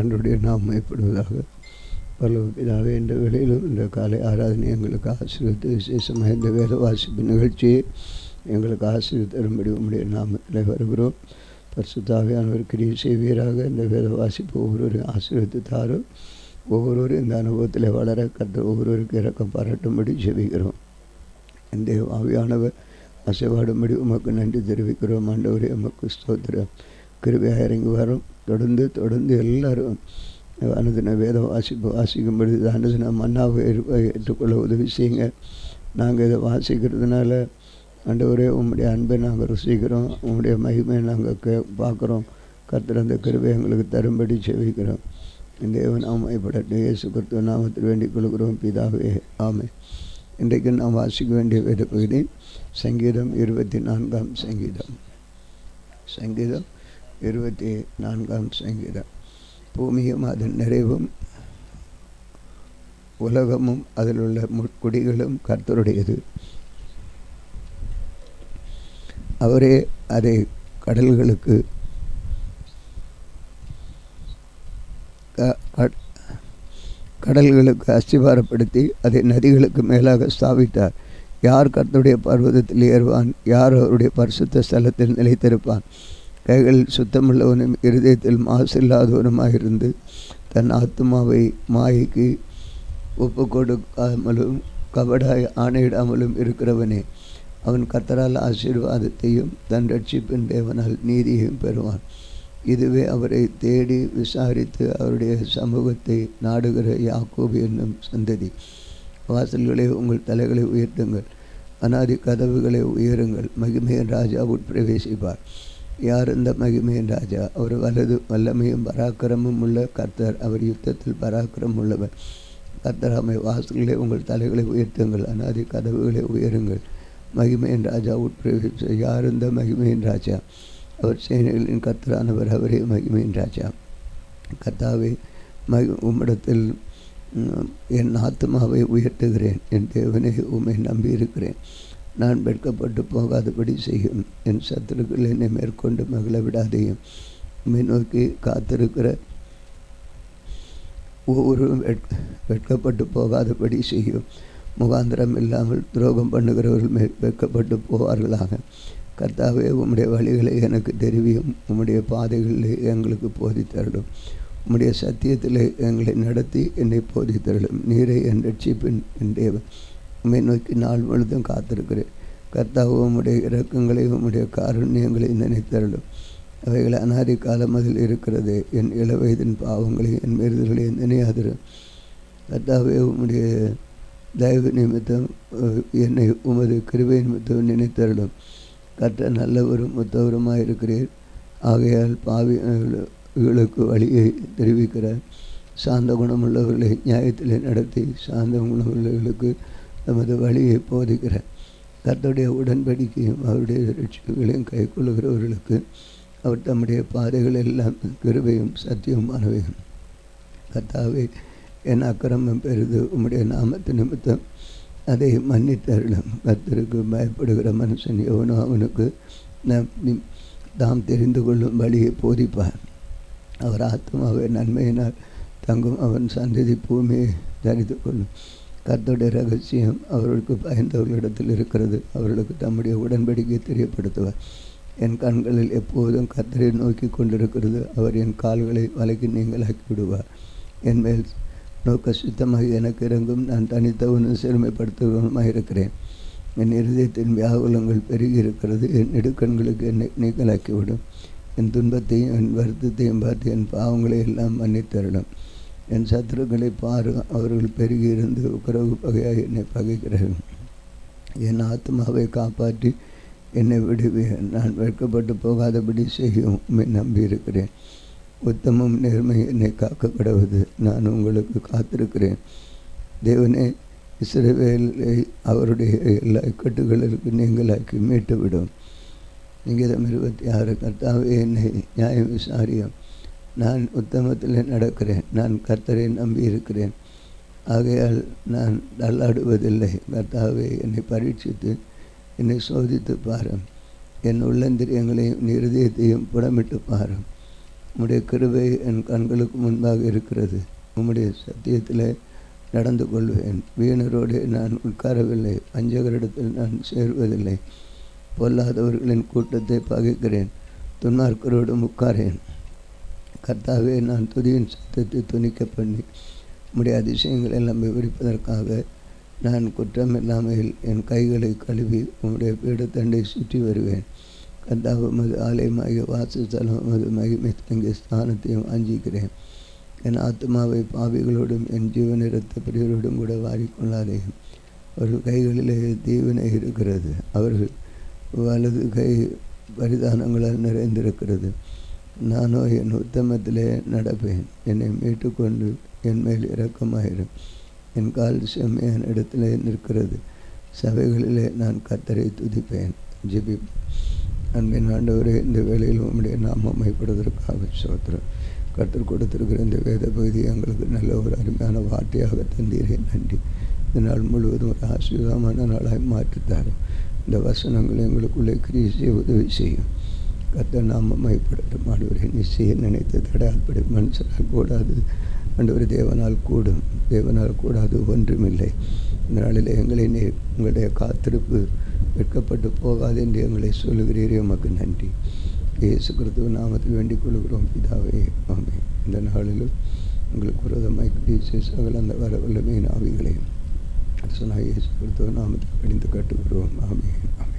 ஆண்டவருடைய நாம் மையப்படுவதாக. பரலோக பிதாவே, இந்த வேளையிலும் இந்த காலை ஆராதனை எங்களுக்கு ஆசீர்வதித்து விசேஷமாக இந்த வேத வாசிப்பு நிகழ்ச்சியை எங்களுக்கு ஆசீர்வதித்து தரும்படி உம்முடைய நாமத்தில் வருகிறோம். பரிசுத்த ஆவியானவர் கிரியை செய்வீராக. இந்த வேத வாசிப்பு ஒவ்வொருவரையும் ஆசீர்வதித்து தாரும். ஒவ்வொருவரும் இந்த அனுபவத்தில் வளர கர்த்தர் ஒவ்வொருவருக்கு இரக்கம் பாராட்டும்படி ஜெபிக்கிறோம். இந்த ஆவியானவர் அசைவாடும்படி உமக்கு நன்றி தெரிவிக்கிறோம். ஆண்டவரே, உமக்கு ஸ்தோத்திரம். கிருபையாக இறங்கி வரும். தொடர்ந்து எல்லாரும் அனுதின வேத வாசிக்கும்படி அனுதின மன்னாவை ஏற்றுக்கொள்ள உதவி செய்யுங்க. நாங்கள் இதை வாசிக்கிறதுனால ஆண்டவரே, உம்முடைய அன்பை நாங்கள் ருசிக்கிறோம். உம்முடைய மகிமையை நாங்கள் பார்க்குறோம். கர்த்தர் அந்த கிருபை எங்களுக்கு தரும்படி செவிக்கிறோம். தேவன் நாமப்படட்டும். இயேசு கிறிஸ்துவ நாமத்தில் வேண்டிக் கொள்கிறோம் பிதாவே, ஆமென். இன்றைக்கு நாம் வாசிக்க வேண்டிய வேத பகுதி சங்கீதம் 24ஆம் சங்கீதம். சங்கீதம் 24ஆம் சங்கீதம். பூமியும் அதன் நிறைவும் உலகமும் அதில் உள்ள முட்குடிகளும் கர்த்தருடையது. அவரே அதை கடல்களுக்கு அஸ்திபாரப்படுத்தி அதை நதிகளுக்கு மேலாக ஸ்தாபித்தார். யார் கர்த்தருடைய பர்வதத்தில் ஏறுவான்? யார் அவருடைய பரிசுத்த ஸ்தலத்தில் நிலைத்திருப்பான்? கைகளில் சுத்தமுள்ளவனும் இருதயத்தில் மாசில்லாதவனுமாயிருந்து தன் ஆத்துமாவை மாயைக்கு ஒப்பு கொடுக்காமலும் கபடாய் ஆணையிடாமலும் இருக்கிறவனே, அவன் கர்த்தரால் ஆசீர்வாதத்தையும் தன் ரட்சிப்பின் தேவனால் நீதியையும் பெறுவான். இதுவே அவரை தேடி விசாரித்து அவருடைய சமூகத்தை நாடுகிற யாக்கோபு என்னும் சந்ததி. வாசல்களை உங்கள் தலைகளை உயர்த்துங்கள், அநாதி கதவுகளை உயருங்கள். மகிமையின் ராஜா உட்பிரவேசிப்பார். யார் இந்த மகிமையின் ராஜா? அவர் வல்லமையும் பராக்கிரமும் உள்ள கர்த்தர். அவர் யுத்தத்தில் பராக்கிரமம் உள்ளவர். கர்த்தராமை வாசல்களை உங்கள் தலைகளை உயர்த்துங்கள், அநாதி கதவுகளை உயருங்கள். மகிமையின் ராஜா உட்பிரவேச. யார் இந்த மகிமையின் ராஜா? அவர் சேனைகளின் கர்த்தரானவர். அவரே மகிமையின் ராஜா. கர்த்தாவே, உம்மிடத்தில் என் ஆத்மாவை உயர்த்துகிறேன். என் தேவனே, உம்மை நம்பியிருக்கிறேன். நான் வெட்கப்பட்டு போகாதபடி செய்யும். என் சத்துருக்கள் என்னை மேற்கொண்டு மகிழ விடாதையும். உம்மை நோக்கி காத்திருக்கிற ஒவ்வொருவரும் வெட்கப்பட்டு போகாதபடி செய்யும். முகாந்திரம் இல்லாமல் துரோகம் பண்ணுகிறவர்கள் வெட்கப்பட்டு போவார்களாக. கர்த்தாவே, உம்முடைய வழிகளை எனக்கு தெரிவியும். உம்முடைய பாதைகளிலே எங்களுக்கு போதித்தருளும். உம்முடைய சத்தியத்தில் எங்களை நடத்தி என்னை போதித்தருளும். நீரை என் ரட்சிப்பின் என் தேவன். உம்மை நோக்கி நாள் முழுதும் காத்திருக்கிறேன். கர்த்தாவே, உம்முடைய இரக்கங்களையும் உம்முடைய காருண்யங்களையும் நினைத்தருளும். அவைகளை அநாதி காலம் அதில் இருக்கிறது. என் இளவயதின் பாவங்களையும் என் மீறுதல்களையும் நினையாதிரும். கர்த்தாவே, உம்முடைய தயவு நிமித்தம் என்னை உமது கிருபை நிமித்தம் நினைத்தருளும். கர்த்தர் நல்லவரும் முத்தவருமாக இருக்கிறேன். ஆகையால் பாவிகளுக்கு வழியை தெரிவிக்கிறார். சாந்த குணமுள்ளவர்களை நியாயத்தில் நடத்தி சாந்த குணமுள்ளவர்களுக்கு நமது வழியை போதிக்கிறார். கர்த்தருடைய உடன்படிக்கையும் அவருடைய ரட்சிப்புகளையும் கை கொள்ளுகிறவர்களுக்கு அவர் தம்முடைய பாதைகள் எல்லாம் கிருபையும் சத்தியமானவையும். கர்த்தாவே, என் அக்கிரமம் பெரிது. உம்முடைய நாமத்து நிமித்தம் அதை மன்னித்தருளும். கர்த்தருக்கு பயப்படுகிற மனுஷன் எவனோ அவனுக்கு தாம் தெரிந்து கொள்ளும் வழியை போதிப்பார். அவர் ஆத்மாவை நன்மையினால் தங்கும். அவன் சந்ததி பூமியை தரித்து கொள்ளும். கர்த்தருடைய ரகசியம் அவர்களுக்கு பயந்தவர்களிடத்தில் இருக்கிறது. அவர்களுக்கு தம்முடைய உடன்படிக்கையை தெரியப்படுத்துவார். என் கண்களில் எப்போதும் கர்த்தரை நோக்கி கொண்டிருக்கிறது. அவர் என் கால்களை வலைக்கு நீங்களாக்கி விடுவார். என் மேல் நோக்க சுத்தமாக எனக்கு இறங்கும். நான் தனித்தவனும் சிறுமைப்படுத்துவனுமாக இருக்கிறேன். என் இருதயத்தின் வியாகுலங்கள் பெருகி இருக்கிறது. என் நெடுக்கண்களுக்கு என்னை நீங்களாக்கிவிடும். என் துன்பத்தையும் என் வருத்தத்தையும் பார்த்து என் பாவங்களை எல்லாம் மன்னித்தருளும். என் சத்துருக்களை பாரு, அவர்கள் பெருகி இருந்து உக்கரவு பகையாக என்னை பகைக்கிறார்கள். என் ஆத்மாவை காப்பாற்றி என்னை விடுவேன். நான் வெட்கப்பட்டு போகாதபடி செய்யும். உம்மை நம்பியிருக்கிறேன். உத்தமம் நேர்மை என்னை காக்கப்படுவது. நான் உங்களுக்கு காத்திருக்கிறேன். தேவனே, இஸ்ரவேலை அவருடைய எல்லா இக்கட்டுகளுக்கு நீங்களாக்கி மீட்டுவிடும். சங்கீதம் 26. கர்த்தாவே, என்னை நியாயம் விசாரியும். நான் உத்தமத்தில் நடக்கிறேன். நான் கர்த்தரை நம்பியிருக்கிறேன். ஆகையால் நான் தள்ளாடுவதில்லை. கர்த்தாவே, என்னை பரீட்சித்து என்னை சோதித்து பாரும். என் உள்ளந்திரியங்களையும் இருதயத்தையும் புடமிட்டு பாரும். உம்முடைய கிருபை என் கண்களுக்கு முன்பாக இருக்கிறது. உம்முடைய சத்தியத்தில் நடந்து கொள்வேன். வீணரோடு நான் உட்காரவில்லை, வஞ்சகரிடத்தில் நான் சேருவதில்லை. பொல்லாதவர்களின் கூட்டத்தை பகைக்கிறேன், துன்மார்க்கரோடும் உட்காரேன். கர்த்தாவே, நான் துதியின் சத்தத்தை துணிக்க பண்ணி உம்முடைய அதிசயங்கள் எல்லாம் விவரிப்பதற்காக நான் குற்றமில்லாமல் என் கைகளை கழுவி உம்முடைய பீடத்தண்டை சுற்றி வருவேன். கர்த்தாவே, உமது ஆலயமாகிய வாசஸ்தலம் உமது மகிமை தங்கிய ஸ்தானத்தையும் வாஞ்சிக்கிறேன். என் ஆத்மாவை பாவிகளோடும் என் ஜீவனிறத்த பிரியரோடும் கூட வாரிக்கொள்ளாதேயும். அவர்கள் கைகளிலே தீவினை இருக்கிறது, அவர்கள் வலது கை பரிதானங்களால் நிறைந்திருக்கிறது. நானோ என் உத்தமத்திலே நடப்பேன். என்னை மீட்டுக்கொண்டு என் மேல் இரக்கமாயிரும். என் கால் செம்மையான இடத்திலே நிற்கிறது. சபைகளிலே நான் கர்த்தரை துதிப்பேன். ஜெபி. அன்பின் ஆண்டவரே, இந்த வேளையில் உம்முடைய நாமம் மைப்படுவதற்காக ஸ்தோத்திரம். கர்த்தர் கொடுத்திருக்கிற இந்த வேத பகுதி எங்களுக்கு நல்ல ஒரு அருமையான வார்த்தையாக தந்தீரே, நன்றி. இந்த நாள் முழுவதும் ஒரு ஆசீர்வாதமான நாளாக மாற்றித்தாரும். இந்த வசனங்கள் எங்களுக்குள்ளே கிரியை செய்ய உதவி செய்யும். கர்த்தர் நாம மைப்படட்டும். ஆண்டவரே, நிச்சயம் நினைத்த தடையால்படி மனுஷனால் கூடாது, ஆண்டவரே தேவனால் கூடும். தேவனால் கூடாது ஒன்றுமில்லை. இந்த நாளில் எங்களை உங்களுடைய காத்திருப்பு வெட்கப்பட்டு போகாது என்று எங்களை சொல்லுகிறீரே, உமக்கு நன்றி. இயேசு கிறிஸ்துவ நாமத்தில் வேண்டிக் கொள்கிறோம் பிதாவே, ஆமென். இந்த நாளிலும் உங்களுக்கு விரோதமாய் கிரியை சகல அந்த வரவல்லமையின் ஆவிகளையும் இயேசு கிறிஸ்துவ நாமத்தில் கடிந்து கட்டுகிறோம். ஆமென், ஆமென்.